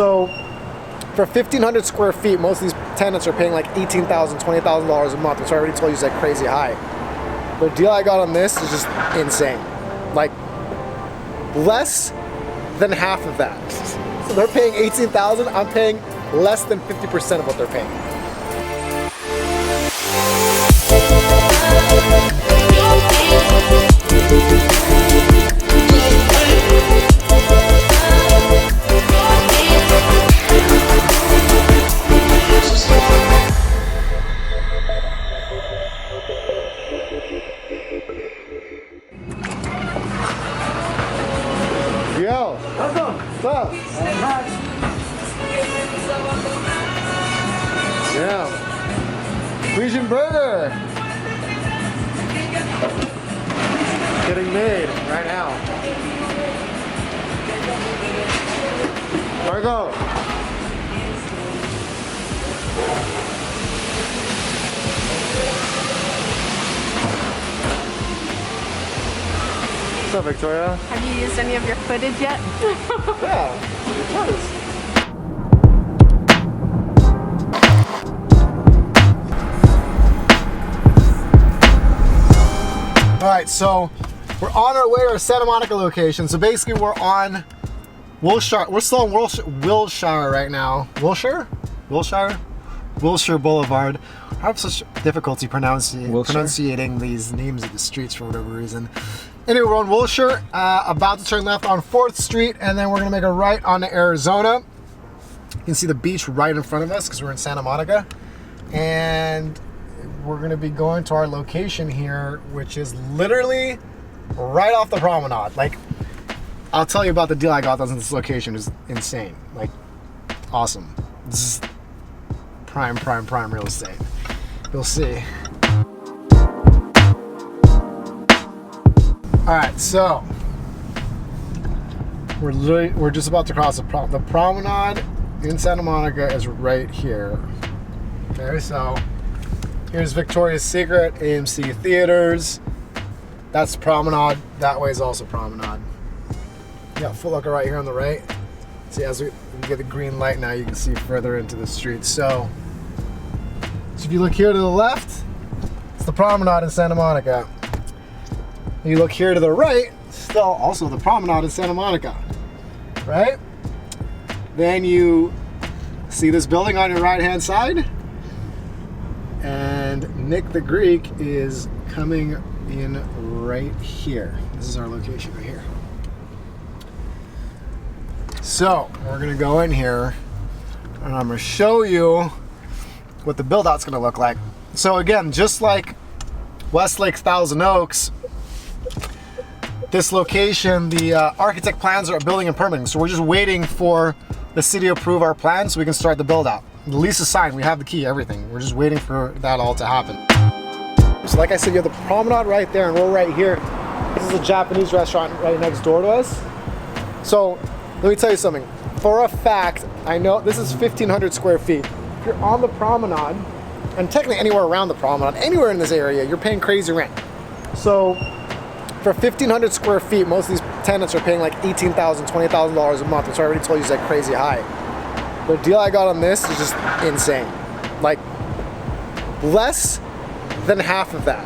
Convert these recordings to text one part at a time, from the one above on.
So for 1,500 square feet, most of these tenants are paying like $18,000, $20,000 a month, which I already told you is like crazy high. The deal I got on this is just insane. Like less than half of that. So they're paying $18,000, I'm paying less than 50% of what they're paying. Yo, Anton, what's up? Yeah. Frisian burger. Getting made right now. Margo. What's up, Victoria? Have you used any of your footage yet? Yeah, it was. All right, so we're on our way to our Santa Monica location. So basically we're on Wilshire. We're still on Wilshire right now. Wilshire Boulevard. I have such difficulty pronunciating these names of the streets for whatever reason. Anyway, we're on Wilshire, about to turn left on 4th Street, and then we're gonna make a right onto Arizona. You can see the beach right in front of us because we're in Santa Monica. And we're gonna be going to our location here, which is literally right off the promenade. Like, I'll tell you about the deal I got on this location. Is insane. Like, awesome. This is prime real estate. You'll see. All right, so we're just about to cross the promenade in Santa Monica is right here. Okay, so here's Victoria's Secret, AMC Theaters. That's Promenade. That way is also Promenade. Yeah, Foot Locker right here on the right. See, as we get the green light now, you can see further into the street. So if you look here to the left, it's the Promenade in Santa Monica. You look here to the right, still also the Promenade in Santa Monica, right? Then you see this building on your right-hand side, and Nick the Greek is coming in right here. This is our location right here. So we're gonna go in here, and I'm gonna show you what the build-out's gonna look like. So again, just like Westlake Thousand Oaks, this location, the architect plans are building and permitting. So we're just waiting for the city to approve our plans so we can start the build out. The lease is signed, we have the key, everything. We're just waiting for that all to happen. So like I said, you have the promenade right there and we're right here. This is a Japanese restaurant right next door to us. So let me tell you something. For a fact, I know this is 1,500 square feet. If you're on the promenade, and technically anywhere around the promenade, anywhere in this area, you're paying crazy rent. So for 1,500 square feet, most of these tenants are paying like $18,000, $20,000 a month, which I already told you is like crazy high. The deal I got on this is just insane. Like less than half of that.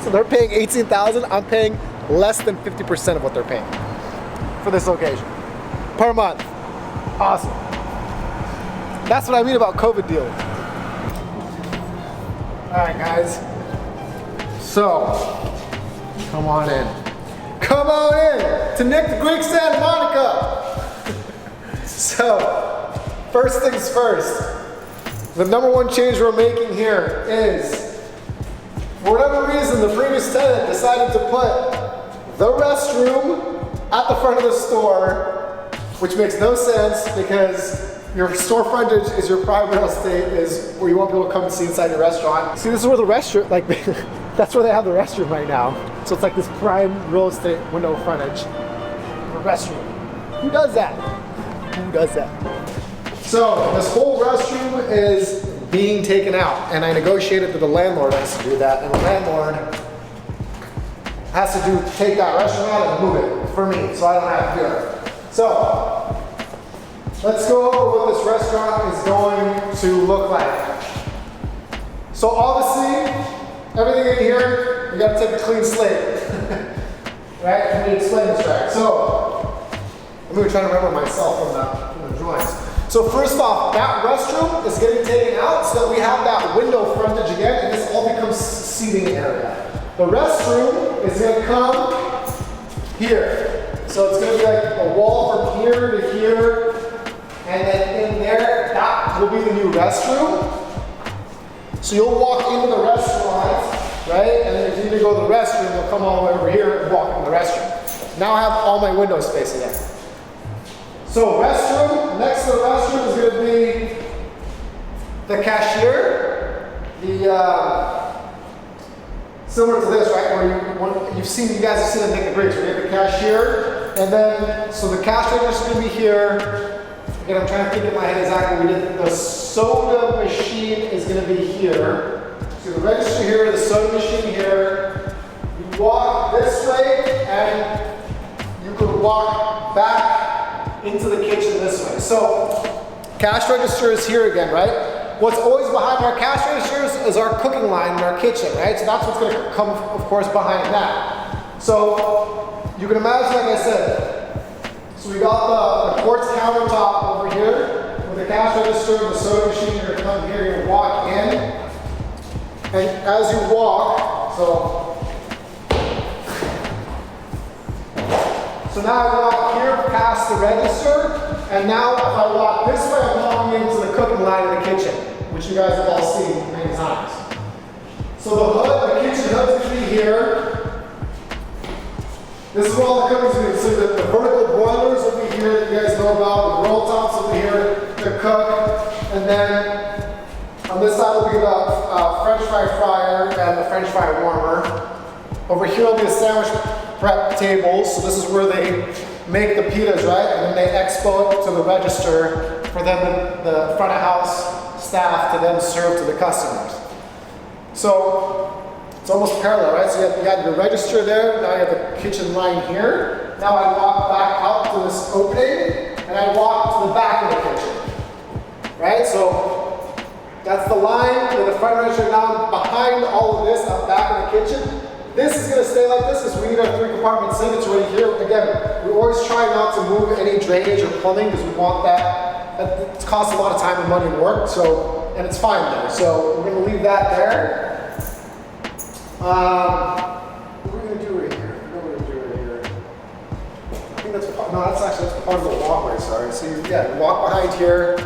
So they're paying $18,000, I'm paying less than 50% of what they're paying for this location per month. Awesome. That's what I mean about COVID deals. All right, guys. So, come on in. Come on in to Nick the Greek Santa Monica. So, first things first. The number one change we're making here is, for whatever reason, the previous tenant decided to put the restroom at the front of the store, which makes no sense because your store frontage is your prime real estate, is where you won't be able to come and see inside your restaurant. See, this is where the restroom, like, that's where they have the restroom right now. So it's like this prime real estate window frontage, the restroom. Who does that? Who does that? So this whole restroom is being taken out, and I negotiated that the landlord has to do that, and the landlord has to take that restroom out and move it for me, so I don't have to do it. So let's go over what this restaurant is going to look like. So obviously, everything in here, we gotta take a clean slate. Right? Let me explain this right. So, I'm gonna try to remember myself from the drawings. So first off, that restroom is getting taken out so that we have that window frontage again, and this all becomes seating area. The restroom is gonna come here. So it's gonna be like a wall from here to here, and then in there, that will be the new restroom. So you'll walk into the restaurant, right? And then if you need to go to the restroom, you'll come all the way over here and walk in the restroom. Now I have all my window space again. So restroom, next to the restroom is going to be the cashier. Similar to this, right? Where you guys have seen it make the breaks. We have the cashier, and then, so the cash register is going to be here. Again, I'm trying to think in my head exactly what we did. The soda machine is going to be here. So the register here, the soda machine here. You walk this way, and you could walk back into the kitchen this way. So cash register is here again, right? What's always behind our cash registers is our cooking line in our kitchen, right? So that's what's going to come, of course, behind that. So you can imagine, like I said, so we got the quartz countertop over here with the cash register, the soda machine. You're going to come here, you're going to walk in. And as you walk, so now I walk here past the register, and now if I walk this way, I'm walking into the cooking line in the kitchen, which you guys have all seen many times. So the hood, the kitchen hood's going to be here. This is where all the cooking's going to be. So the vertical boilers will be here that you guys know about. The grill tops will be here to cook. And then on this side will be the French fry fryer and the French fry warmer. Over here will be the sandwich prep tables. So this is where they make the pitas, right? And then they expo it to the register for them, the front of house staff, to then serve to the customers. So it's almost parallel, right? So you got your register there, now you have the kitchen line here. Now I walk back out to this opening, and I walk to the back of the kitchen, right? So that's the line, and the front register. Now behind all of this, out back in the kitchen. This is going to stay like this because we need our 3-compartment sink. It's right here. Again, we always try not to move any drainage or plumbing because we want that. It costs a lot of time and money and work, so, and it's fine there. So we're going to leave that there. What are we going to do right here? What are we going to do right here? I think that's part, no, that's part of the walkway, sorry. So you walk behind here.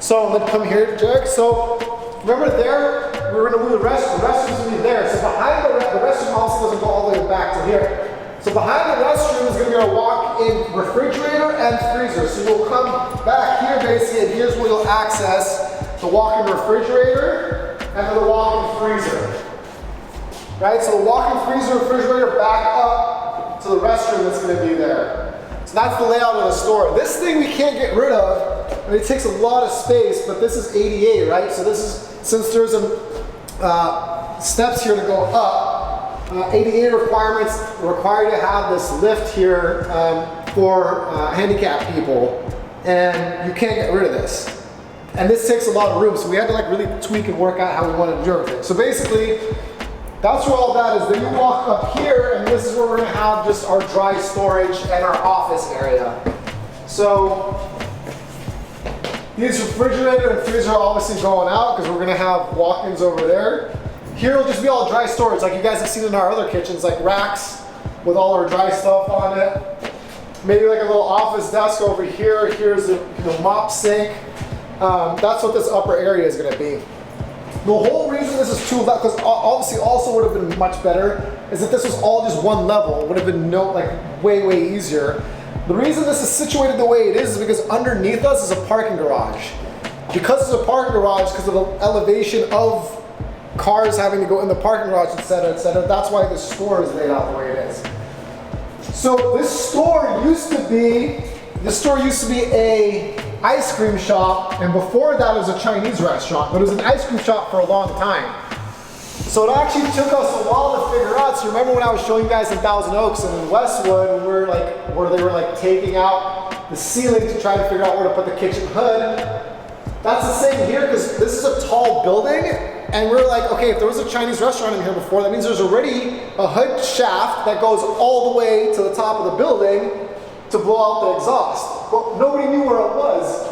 So then come here, Jack. So remember there, we were going to move the restroom. The restroom's going to be there. So behind the restroom also doesn't go all the way back to here. So behind the restroom is going to be a walk-in refrigerator and freezer. So you'll come back here basically, and here's where you'll access the walk-in refrigerator and the walk-in freezer. Right, so the walk-in freezer, refrigerator back up to the restroom that's going to be there. So that's the layout of the store. This thing we can't get rid of. I mean, it takes a lot of space, but this is ADA, right? So this is, since there's steps here to go up, ADA requirements require you to have this lift here for handicapped people, and you can't get rid of this. And this takes a lot of room, so we had to like really tweak and work out how we wanted to do everything. So basically, that's where all that is. Then you walk up here, and this is where we're going to have just our dry storage and our office area. So these refrigerator and freezer are obviously going out because we're going to have walk-ins over there. Here will just be all dry storage, like you guys have seen in our other kitchens, like racks with all our dry stuff on it. Maybe like a little office desk over here. Here's the mop sink. That's what this upper area is going to be. The whole reason this is 2 levels, because obviously also would have been much better, is that this was all just 1 level. It would have been way easier. The reason this is situated the way it is because underneath us is a parking garage. Because it's a parking garage, because of the elevation of cars having to go in the parking garage, etc., that's why this store is laid out the way it is. So this store used to be a ice cream shop, and before that it was a Chinese restaurant, but it was an ice cream shop for a long time. So it actually took us a while to figure out. So remember when I was showing you guys in Thousand Oaks and in Westwood, where they were taking out the ceiling to try to figure out where to put the kitchen hood. That's the same here because this is a tall building, and we're like, okay, if there was a Chinese restaurant in here before, that means there's already a hood shaft that goes all the way to the top of the building to blow out the exhaust. But nobody knew where it was.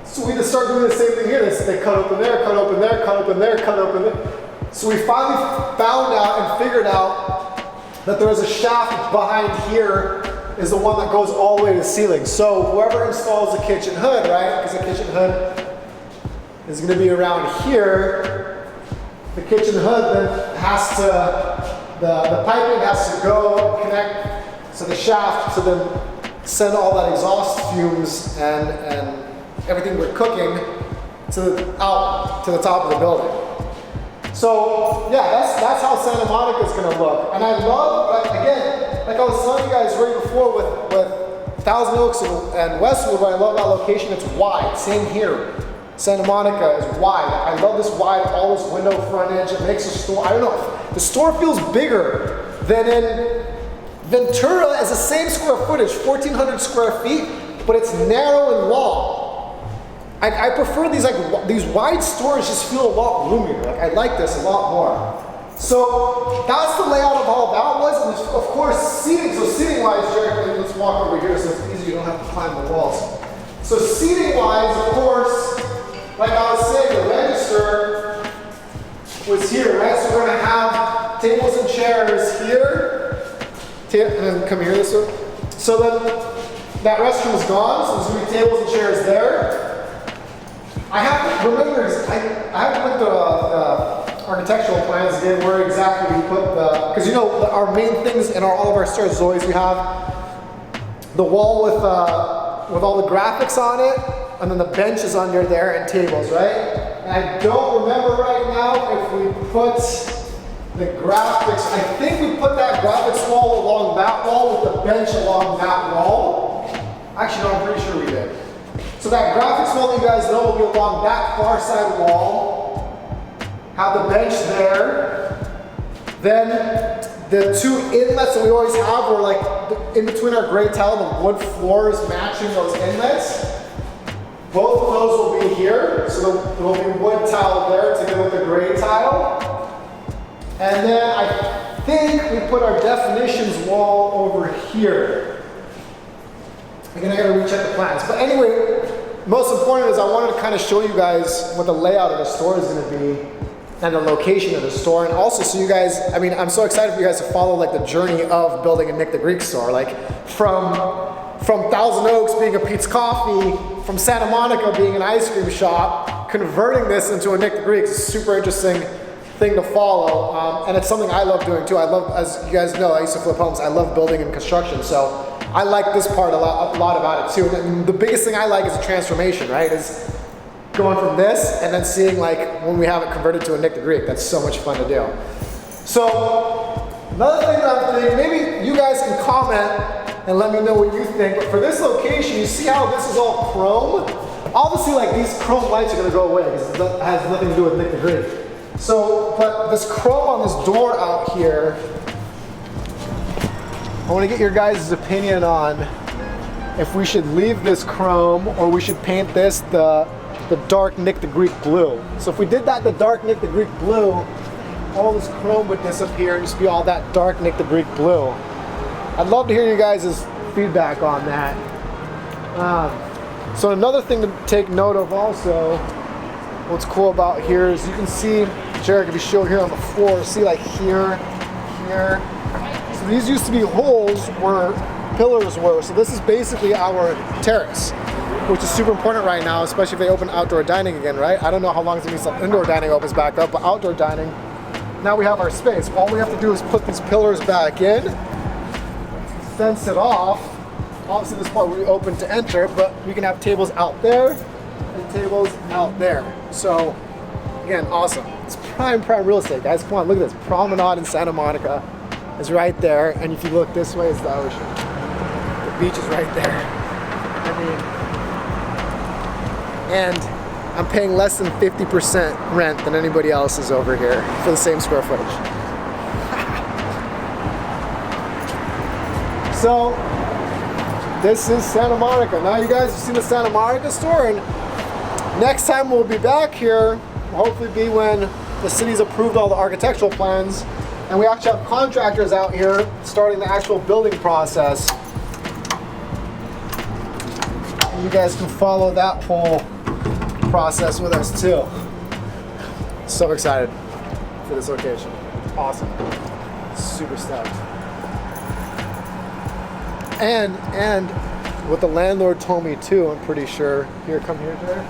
So we just started doing the same thing here. They cut open there, cut open there, cut open there, cut open there. So we finally found out and figured out that there is a shaft behind here is the one that goes all the way to the ceiling. So whoever installs the kitchen hood, right, because the kitchen hood is going to be around here, the kitchen hood then has to, the piping has to go connect to the shaft to then send all that exhaust fumes and everything we're cooking out to the top of the building. So yeah, that's how Santa Monica is going to look. And I love, again, like I was telling you guys right before with Thousand Oaks and Westwood, what I love about location, it's wide. Same here. Santa Monica is wide. I love this wide, all this window frontage. It makes the store, I don't know, the store feels bigger than in Ventura. Is the same square footage, 1,400 square feet, but it's narrow and long. I prefer these wide stores just feel a lot roomier. Like I like this a lot more. So that's the layout of all that was. And of course seating, so seating wise, Jared, let's walk over here so it's easy, you don't have to climb the walls. So seating wise, of course, like I was saying, the register was here, right? So we're gonna have tables and chairs here, and then come here this way. So then that restroom is gone, so there's gonna be tables and chairs there. I have to remember, I have to put the architectural plans again where exactly we put the, because you know our main things in all of our stores is always we have the wall with all the graphics on it, and then the bench is under there and tables, right? And I don't remember right now if we put the graphics, I think we put that graphics wall along that wall with the bench along that wall. Actually, no, I'm pretty sure we did. So that graphics wall, you guys know, will be along that far side wall. Have the bench there. Then the two inlets that we always have are like in between our gray tile, the wood floors matching those inlets. Both of those will be here. So there will be wood tile there together with the gray tile. And then I think we put our definitions wall over here. Again, I gotta recheck the plans. But anyway, most important is I wanted to kind of show you guys what the layout of the store is gonna be and the location of the store. And also so you guys, I mean, I'm so excited for you guys to follow like the journey of building a Nick the Greek store. Like from Thousand Oaks being a Pete's Coffee, from Santa Monica being an ice cream shop, converting this into a Nick the Greek is a super interesting thing to follow. And it's something I love doing too. I love, as you guys know, I used to flip homes. I love building and construction. So I like this part a lot about it too. And the biggest thing I like is the transformation, right? Is going from this and then seeing like when we have it converted to a Nick the Greek. That's so much fun to do. So another thing that I'm thinking, maybe you guys can comment and let me know what you think. But for this location, you see how this is all chrome? Obviously like these chrome lights are gonna go away because it has nothing to do with Nick the Greek. So, but this chrome on this door out here, I want to get your guys' opinion on if we should leave this chrome or we should paint this the dark Nick the Greek blue. So if we did that the dark Nick the Greek blue, all this chrome would disappear and just be all that dark Nick the Greek blue. I'd love to hear you guys' feedback on that. So another thing to take note of also, what's cool about here is you can see, Jared, if you show here on the floor, see like here, here. So these used to be holes where pillars were. So this is basically our terrace, which is super important right now, especially if they open outdoor dining again, right? I don't know how long it's gonna be until indoor dining opens back up, but outdoor dining, now we have our space. All we have to do is put these pillars back in, fence it off. Obviously this part will be open to enter, but we can have tables out there and tables out there. So again, awesome. It's prime real estate, guys. Come on, look at this. Promenade in Santa Monica is right there, and if you look this way, it's the ocean. The beach is right there. I mean, and I'm paying less than 50% rent than anybody else is over here for the same square footage. So this is Santa Monica. Now you guys have seen the Santa Monica store, and next time we'll be back here will hopefully be when the city's approved all the architectural plans and we actually have contractors out here starting the actual building process. And you guys can follow that whole process with us too. So excited for this location. Awesome. Super stoked. And what the landlord told me too, I'm pretty sure. Here, come here, Jared.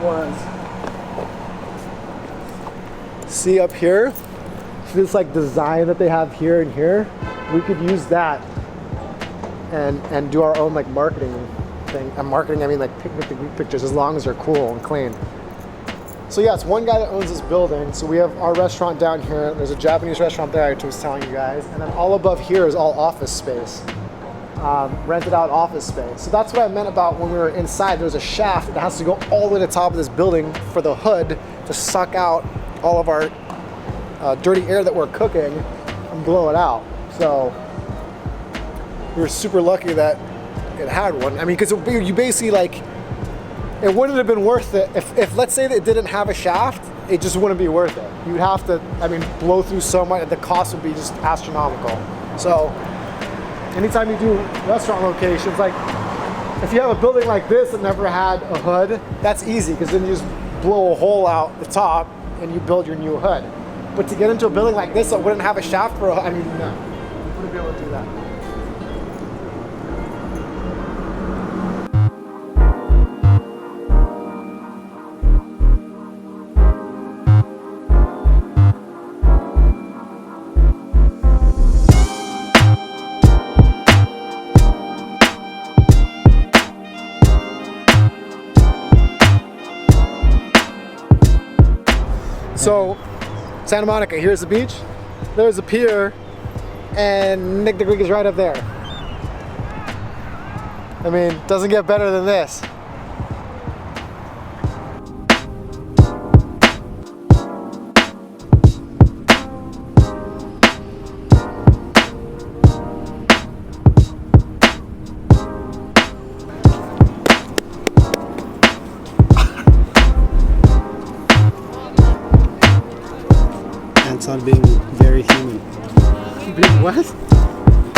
Was see up here, this like design that they have here and here. We could use that and do our own like marketing thing. And marketing, I mean like pictures, as long as they're cool and clean. So yeah, it's one guy that owns this building. So we have our restaurant down here. There's a Japanese restaurant there I was telling you guys. And then all above here is all office space. Rented out office space. So that's what I meant about when we were inside. There's a shaft that has to go all the way to the top of this building for the hood to suck out all of our dirty air that we're cooking and blow it out. So we were super lucky that it had one. I mean, because you basically like, it wouldn't have been worth it if let's say that it didn't have a shaft, it just wouldn't be worth it. You'd have to, I mean, blow through so much, the cost would be just astronomical. So anytime you do restaurant locations, like if you have a building like this that never had a hood, that's easy because then you just blow a hole out the top and you build your new hood. But to get into a building like this that wouldn't have a shaft for a hood, I mean, no, you wouldn't be able to do that. So, Santa Monica, here's the beach, there's a pier, and Nick the Greek is right up there. I mean, doesn't get better than this. Anton being very human. Being what?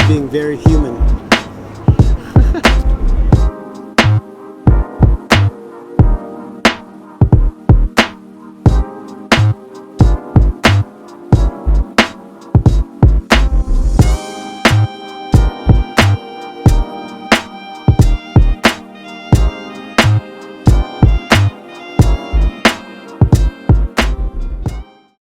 Being very human.